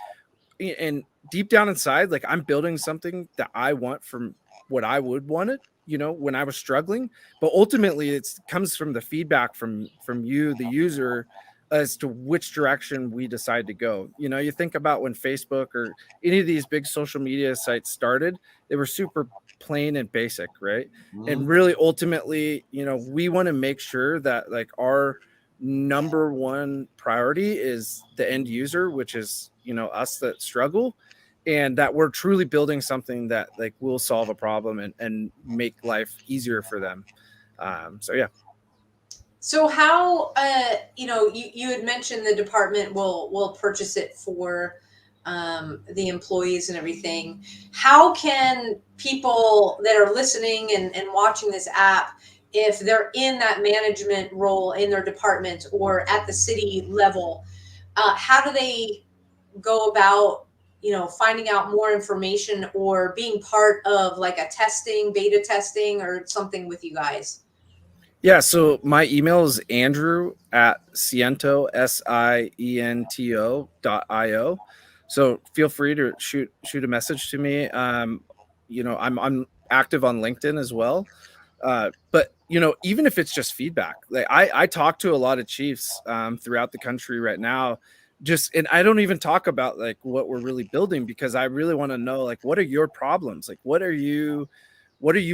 Speaker 4: and deep down inside, like I'm building something that I want from what I would want it, when I was struggling, but ultimately it comes from the feedback from you, the user, as to which direction we decide to go. You think about when Facebook or any of these big social media sites started, they were super plain and basic, right? And really ultimately, we want to make sure that like our number one priority is the end user, which is, us that struggle, and that we're truly building something that like will solve a problem and make life easier for them. So yeah.
Speaker 3: So how, you had mentioned the department will purchase it for the employees and everything. How can people that are listening and watching this app, if they're in that management role in their department or at the city level, how do they go about, finding out more information or being part of like a beta testing or something with you guys?
Speaker 4: Yeah, so my email is Andrew at Siento, SIENTO.io. So feel free to shoot a message to me. I'm active on LinkedIn as well. But even if it's just feedback, like I talk to a lot of chiefs throughout the country right now, and I don't even talk about like what we're really building, because I really want to know like, what are your problems? Like, what are you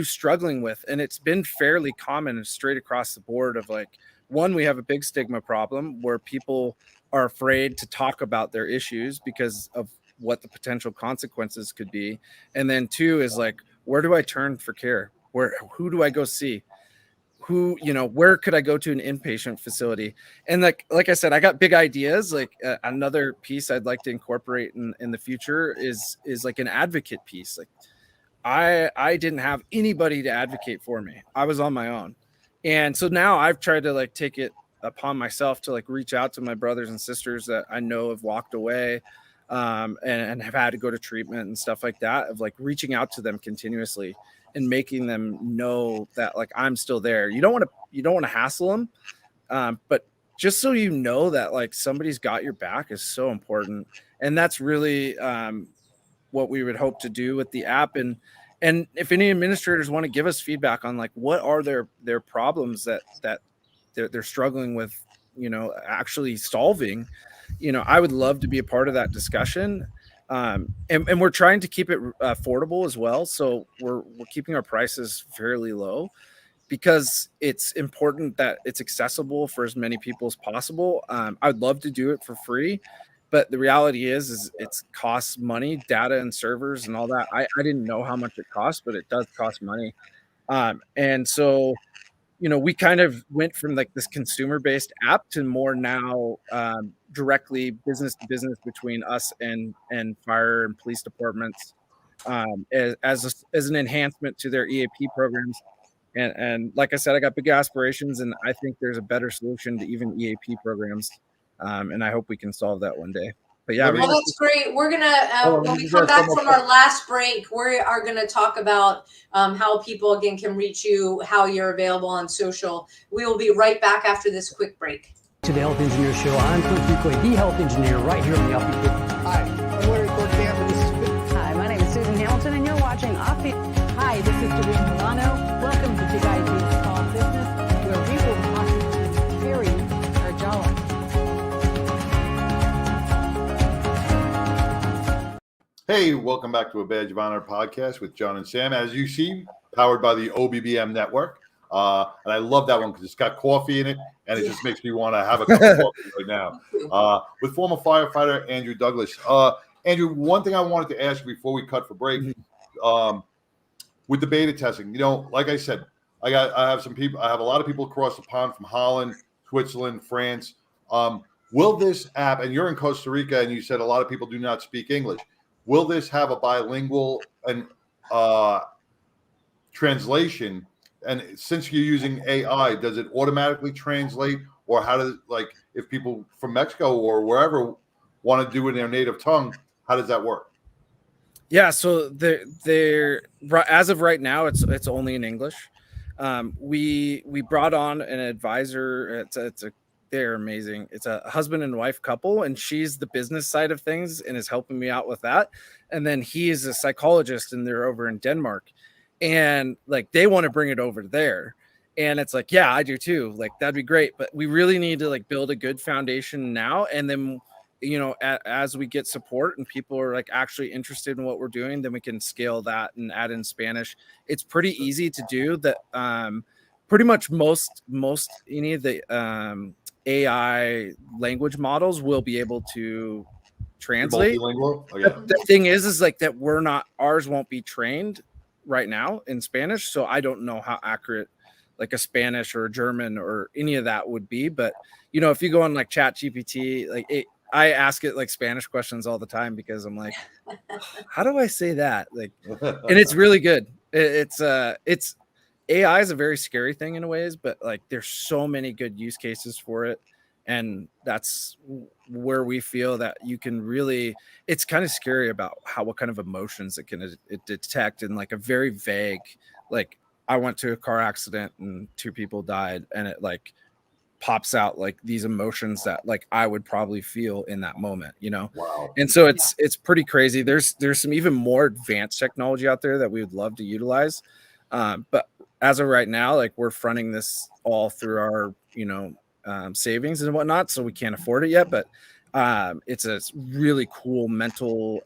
Speaker 4: struggling with? And it's been fairly common and straight across the board of like, one, we have a big stigma problem where people are afraid to talk about their issues because of what the potential consequences could be. And then two is like, where do I turn for care? Who do I go see? Where could I go to an inpatient facility? And like I said, I got big ideas. Like another piece I'd like to incorporate in the future is like an advocate piece. Like I didn't have anybody to advocate for me. I was on my own. And so now I've tried to like take it upon myself to like reach out to my brothers and sisters that I know have walked away and have had to go to treatment and stuff like that, of like reaching out to them continuously and making them know that like I'm still there. You don't want to hassle them, but just so you know that like somebody's got your back is so important. And that's really what we would hope to do with the app. And if any administrators want to give us feedback on like what are their problems that they're struggling with, actually solving, I would love to be a part of that discussion. And we're trying to keep it affordable as well. So we're keeping our prices fairly low, because it's important that it's accessible for as many people as possible. I'd love to do it for free, but the reality is it costs money, data and servers and all that. I didn't know how much it costs, but it does cost money. And so, we kind of went from like this consumer-based app to more now directly business to business between us and fire and police departments as an enhancement to their EAP programs. And like I said, I got big aspirations, and I think there's a better solution to even EAP programs. And I hope we can solve that one day. But yeah,
Speaker 3: well, that's great. We're gonna when we come back from our last break, we are gonna talk about how people again can reach you, how you're available on social. We will be right back after this quick break.
Speaker 8: To the Health Engineer Show, I'm Cliff Buckley, the Health Engineer, right here on the Offbeat.
Speaker 9: Hi, I'm Larry Thornton.
Speaker 5: Hi, my name is Susan Hamilton, and you're watching Offbeat. Hi, this is Doreen Milano. Welcome to Big Ideas Small Business, where we will talk to Terry Arjala.
Speaker 2: Hey, welcome back to a Badge of Honor podcast with John and Sam. As you see, powered by the OBBM network. And I love that one because it's got coffee in it, and it just makes me want to have a cup of coffee right now. With former firefighter Andrew Douglas. Andrew, one thing I wanted to ask you before we cut for break, with the beta testing, like I said, I have a lot of people across the pond from Holland, Switzerland, France. Will this app, and you're in Costa Rica, and you said a lot of people do not speak English. Will this have a bilingual and translation? And since you're using AI, does it automatically translate, or how does if people from Mexico or wherever want to do it in their native tongue, how does that work?
Speaker 4: Yeah, so they're as of right now, it's only in English. We brought on an advisor. They're amazing. It's a husband and wife couple, and she's the business side of things and is helping me out with that. And then he is a psychologist, and they're over in Denmark. and like they want to bring it over there. And it's like, yeah, I do too. Like, that'd be great. But we really need to like build a good foundation now. And then, you know, as we get support and people are like actually interested in what we're doing, then we can scale that and add in Spanish. It's pretty easy to do that. Pretty much most any of the AI language models will be able to translate. The thing is like that ours won't be trained right now in Spanish. So I don't know how accurate like a Spanish or a German or any of that would be. But, you know, if you go on like Chat GPT, like I ask it like Spanish questions all the time because I'm like, how do I say that? Like, and it's really good. It's AI is a very scary thing in ways, but like there's so many good use cases for it. And that's where we feel that you can really, it's kind of scary about what kind of emotions it can detect in like a very vague, like, I went to a car accident and 2 people died, and it like pops out like these emotions that like I would probably feel in that moment, you know?
Speaker 2: Wow.
Speaker 4: And so it's pretty crazy. There's some even more advanced technology out there that we would love to utilize. But as of right now, like we're fronting this all through our, you know, savings and whatnot. So we can't afford it yet, but it's a really cool mental,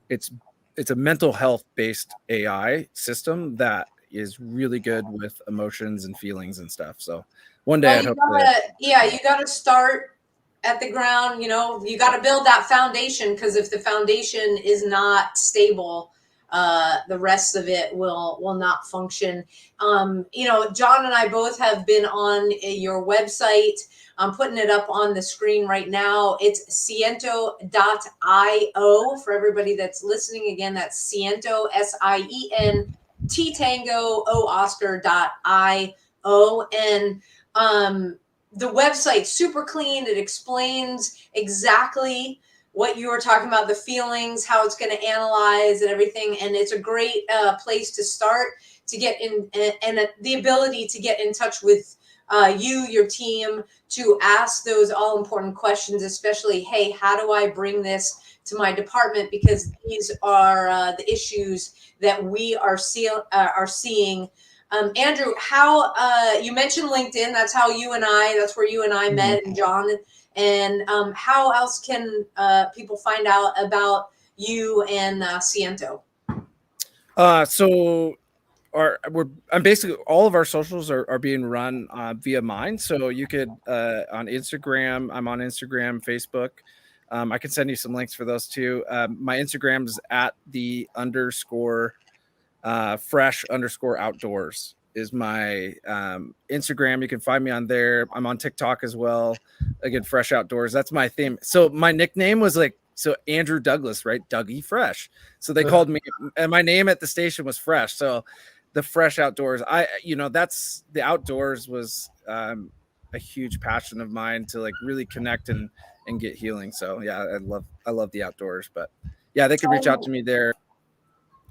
Speaker 4: it's a mental health based AI system that is really good with emotions and feelings and stuff. So one day
Speaker 3: you got to start at the ground. You know, you got to build that foundation, because if the foundation is not stable, the rest of it will not function. You know, John and I both have been on your website. I'm putting it up on the screen right now. It's Siento.io for everybody that's listening. Again, that's Siento, SIENT Tango O Oscar.io. And the website's super clean. It explains exactly what you were talking about, the feelings, how it's going to analyze and everything. And it's a great place to start to get in, and the ability to get in touch with your team, to ask those all important questions, especially, hey, how do I bring this to my department? Because these are the issues that we are seeing. Andrew, how you mentioned LinkedIn? That's where you and I met, and John. And how else can people find out about you and Siento?
Speaker 4: So I'm basically, all of our socials are being run via mine. So you could on Instagram, I'm on Instagram, Facebook. I can send you some links for those too. My Instagram is at the _fresh_outdoors is my Instagram. You can find me on there. I'm on TikTok as well. Again, Fresh Outdoors. That's my theme. So my nickname was like, so Andrew Douglas, right? Dougie Fresh. So they called me, and my name at the station was Fresh. So the Fresh Outdoors, that's the outdoors was a huge passion of mine to like really connect and get healing. So yeah, I love the outdoors, but yeah, they can reach out to me there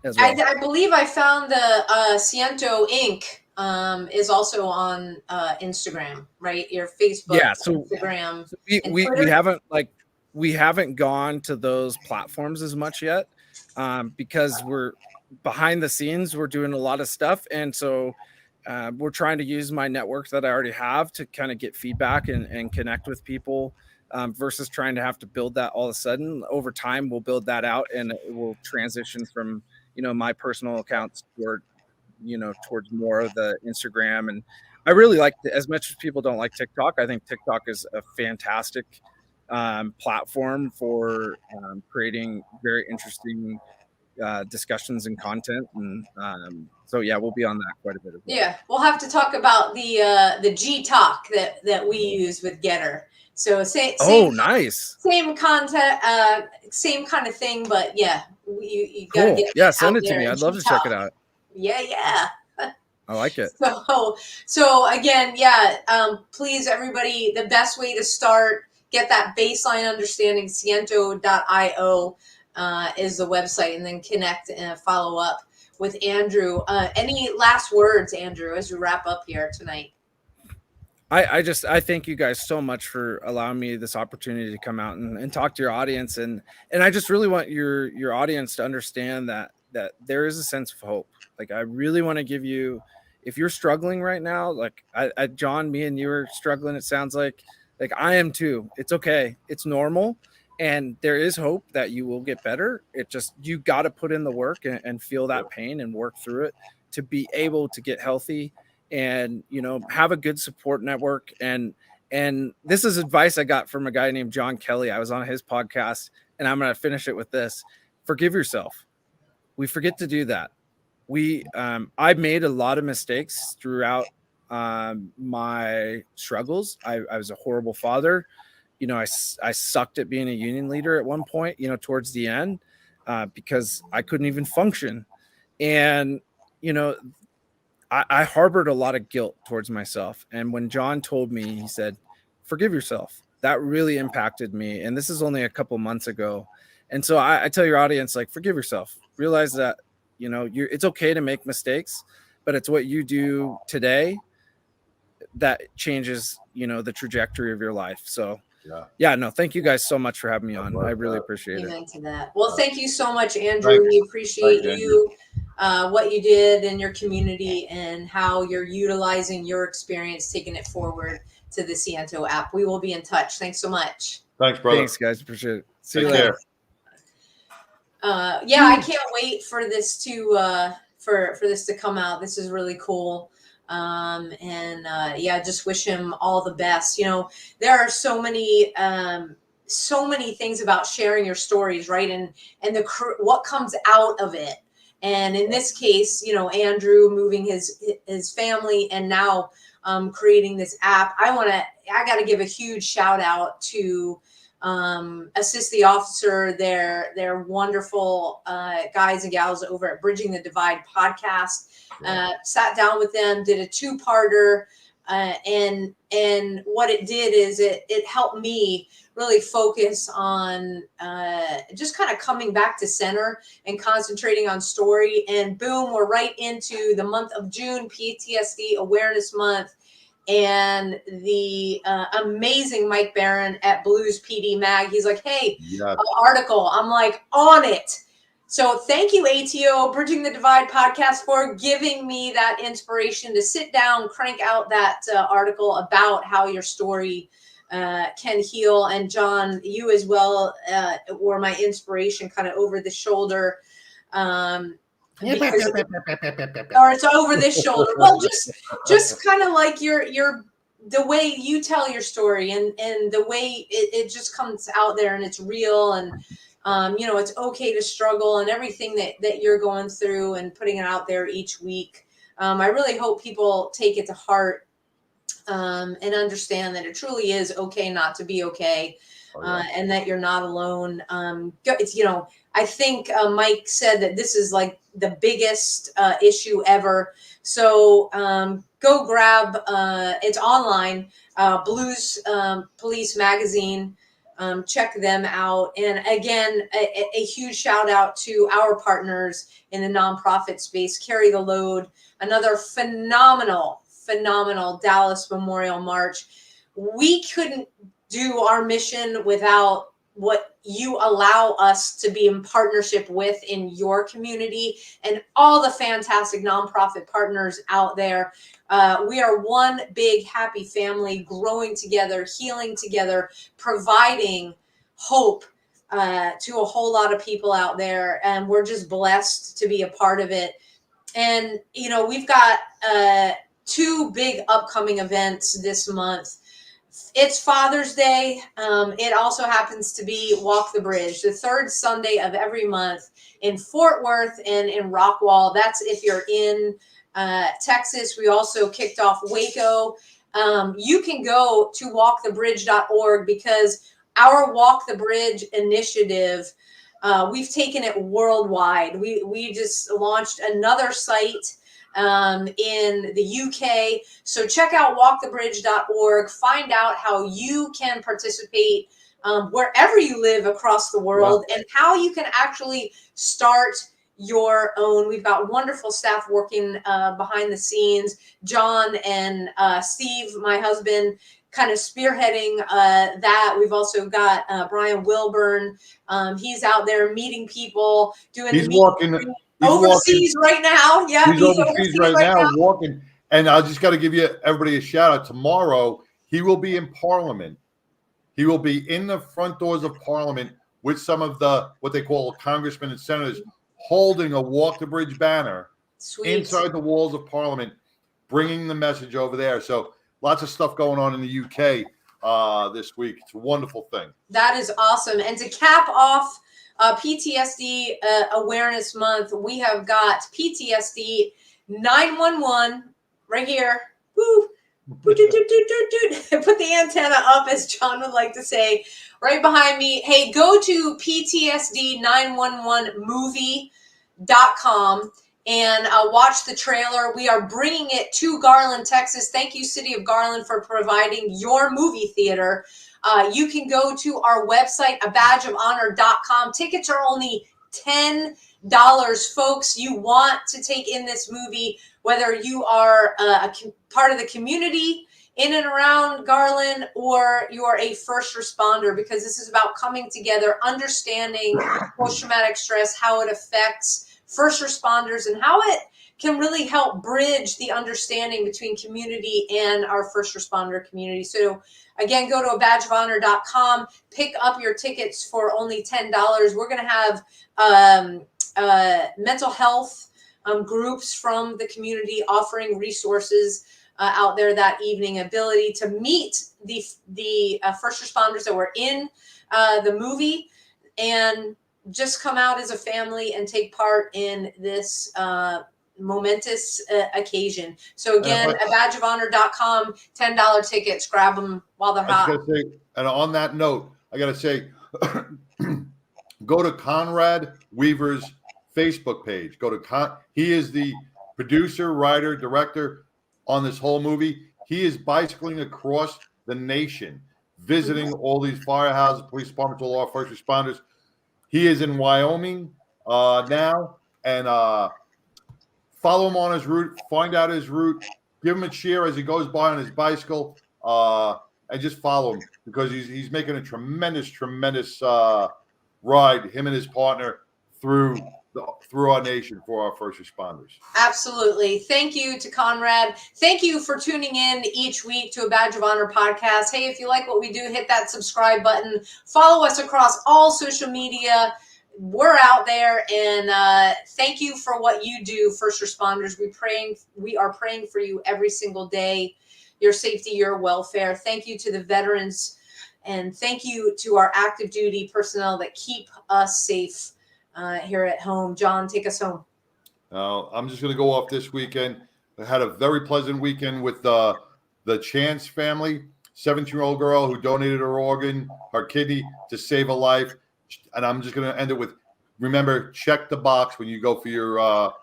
Speaker 4: as well.
Speaker 3: I believe I found the Siento Inc. Is also on Instagram, right? Your Facebook,
Speaker 4: yeah. So
Speaker 3: Instagram.
Speaker 4: So we haven't gone to those platforms as much yet because we're behind the scenes. We're doing a lot of stuff, and so we're trying to use my network that I already have to kind of get feedback and connect with people. Versus trying to have to build that all of a sudden. Over time, we'll build that out, and it will transition from my personal accounts towards more of the Instagram. And I really like, as much as people don't like TikTok, I think TikTok is a fantastic platform for creating very interesting discussions and content. And so yeah, we'll be on that quite a bit as well.
Speaker 3: Yeah, we'll have to talk about the G Talk that we use with Getter. So same
Speaker 4: nice.
Speaker 3: Same content, same kind of thing, but yeah, you gotta
Speaker 4: cool.
Speaker 3: get
Speaker 4: send it to me. I'd love to check it out.
Speaker 3: Yeah.
Speaker 4: I like it.
Speaker 3: So again, please, everybody, the best way to start, get that baseline understanding, Siento.io is the website, and then connect and follow up with Andrew. Any last words, Andrew, as we wrap up here tonight?
Speaker 4: I thank you guys so much for allowing me this opportunity to come out and talk to your audience. And I just really want your audience to understand that, that there is a sense of hope. Like, I really want to give you, if you're struggling right now, like John, me and you are struggling, it sounds like I am too. It's okay. It's normal. And there is hope that you will get better. It just, you got to put in the work and feel that pain and work through it to be able to get healthy and, you know, have a good support network. And this is advice I got from a guy named John Kelly. I was on his podcast, and I'm going to finish it with this. Forgive yourself. We forget to do that. I made a lot of mistakes throughout my struggles. I was a horrible father. You know, I sucked at being a union leader at one point, you know, towards the end, because I couldn't even function. And, you know, I harbored a lot of guilt towards myself. And when John told me, he said, forgive yourself, that really impacted me. And this is only a couple months ago. And so I tell your audience, like, forgive yourself, realize that, you know, it's okay to make mistakes, but it's what you do today that changes, you know, the trajectory of your life. So yeah, no, thank you guys so much for having me on. I really appreciate it.
Speaker 3: To that. Well, thank you so much, Andrew. We appreciate you, what you did in your community and how you're utilizing your experience, taking it forward to the Siento app. We will be in touch. Thanks so much.
Speaker 2: Thanks, brother.
Speaker 4: Thanks, guys. Appreciate it. See you
Speaker 2: later.
Speaker 3: Yeah, I can't wait for this to for this to come out. This is really cool. Yeah, just wish him all the best. You know, there are so many things about sharing your stories, right? And what comes out of it. And in this case, you know, Andrew moving his family and now creating this app. I got to give a huge shout out to Assist the Officer, their wonderful guys and gals over at Bridging the Divide podcast. Sat down with them, did a 2-parter, and what it did is it helped me really focus on just kind of coming back to center and concentrating on story. And boom, we're right into the month of June, PTSD Awareness Month. And the amazing Mike Barron at Blues PD Mag, he's like, hey, article. I'm like, on it. So thank you, ATO, Bridging the Divide podcast, for giving me that inspiration to sit down, crank out that article about how your story can heal. And John, you as well were my inspiration kind of over the shoulder. Or it's over this shoulder. Well, just kind of like your the way you tell your story and the way it just comes out there and it's real. And you know, it's okay to struggle and everything that you're going through and putting it out there each week. I really hope people take it to heart and understand that it truly is okay not to be okay, and that you're not alone. It's, you know, I think Mike said that this is like the biggest issue ever. So go grab, it's online, Blues Police Magazine. Check them out. And again, a huge shout out to our partners in the nonprofit space, Carry the Load, another phenomenal Dallas Memorial March. We couldn't do our mission without what you allow us to be in partnership with in your community and all the fantastic nonprofit partners out there. We are one big happy family, growing together, healing together, providing hope to a whole lot of people out there. And we're just blessed to be a part of it. And, you know, we've got 2 big upcoming events this month. It's Father's Day. It also happens to be Walk the Bridge, the 3rd Sunday of every month in Fort Worth and in Rockwall. That's if you're in Texas. We also kicked off Waco. You can go to walkthebridge.org because our Walk the Bridge initiative, we've taken it worldwide. We just launched another site in the UK. So check out walkthebridge.org, find out how you can participate wherever you live across the world, and how you can actually start your own. We've got wonderful staff working behind the scenes. John and Steve, my husband, kind of spearheading that. We've also got Brian Wilburn. He's out there meeting people, doing
Speaker 2: he's walking
Speaker 3: overseas right now. Yeah,
Speaker 2: he's overseas right now walking. And I just got to give everybody a shout out. Tomorrow, he will be in Parliament. He will be in the front doors of Parliament with some of what they call congressmen and senators holding a Walk the Bridge banner inside the walls of Parliament, bringing the message over there. So lots of stuff going on in the UK this week. It's a wonderful thing. That
Speaker 3: is awesome. And to cap off PTSD Awareness Month, we have got PTSD 911 right here. Woo! Put the antenna up, as John would like to say, right behind me. Hey, go to PTSD911movie.com and watch the trailer. We are bringing it to Garland, Texas. Thank you, City of Garland, for providing your movie theater. You can go to our website, abadgeofhonor.com. Tickets are only $10, folks. You want to take in this movie, whether you are a part of the community in and around Garland, or you are a first responder, because this is about coming together, understanding post-traumatic stress, how it affects first responders, and how it can really help bridge the understanding between community and our first responder community. So again, go to abadgeofhonor.com, pick up your tickets for only $10. We're going to have mental health groups from the community offering resources out there that evening, ability to meet the first responders that were in the movie, and just come out as a family and take part in this momentous occasion. So again, abadgeofhonor.com, $10 tickets, grab them while they're hot.
Speaker 2: And on that note, I got to say, go to Conrad Weaver's Facebook page. He is the producer, writer, director on this whole movie. He is bicycling across the nation, visiting all these firehouses, police departments, all our first responders. He is in Wyoming now, and follow him on his route, find out his route, give him a cheer as he goes by on his bicycle, and just follow him, because he's making a tremendous ride, him and his partner, through our nation for our first responders.
Speaker 3: Absolutely. Thank you to Conrad. Thank you for tuning in each week to a Badge of Honor podcast. Hey, if you like what we do, hit that subscribe button. Follow us across all social media. We're out there, and thank you for what you do, first responders. We are praying for you every single day, your safety, your welfare. Thank you to the veterans, and thank you to our active duty personnel that keep us safe here at home. John, take us home.
Speaker 2: I'm just going to go off this weekend. I had a very pleasant weekend with the Chance family, 17-year-old girl who donated her organ, her kidney, to save a life. And I'm just going to end it with, remember, check the box when you go for your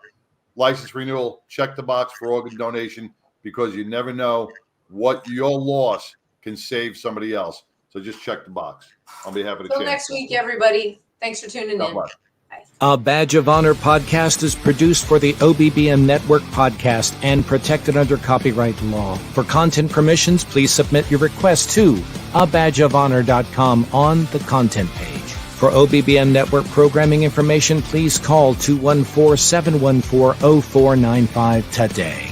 Speaker 2: license renewal. Check the box for organ donation, because you never know what your loss can save somebody else. So just check the box. On behalf of the Chance.
Speaker 3: Till next week, everybody. Thanks for tuning in.
Speaker 2: Bye.
Speaker 1: A Badge of Honor podcast is produced for the OBBM Network podcast and protected under copyright law. For content permissions, please submit your request to abadgeofhonor.com on the content page. For OBBM Network programming information, please call 214-714-0495 today.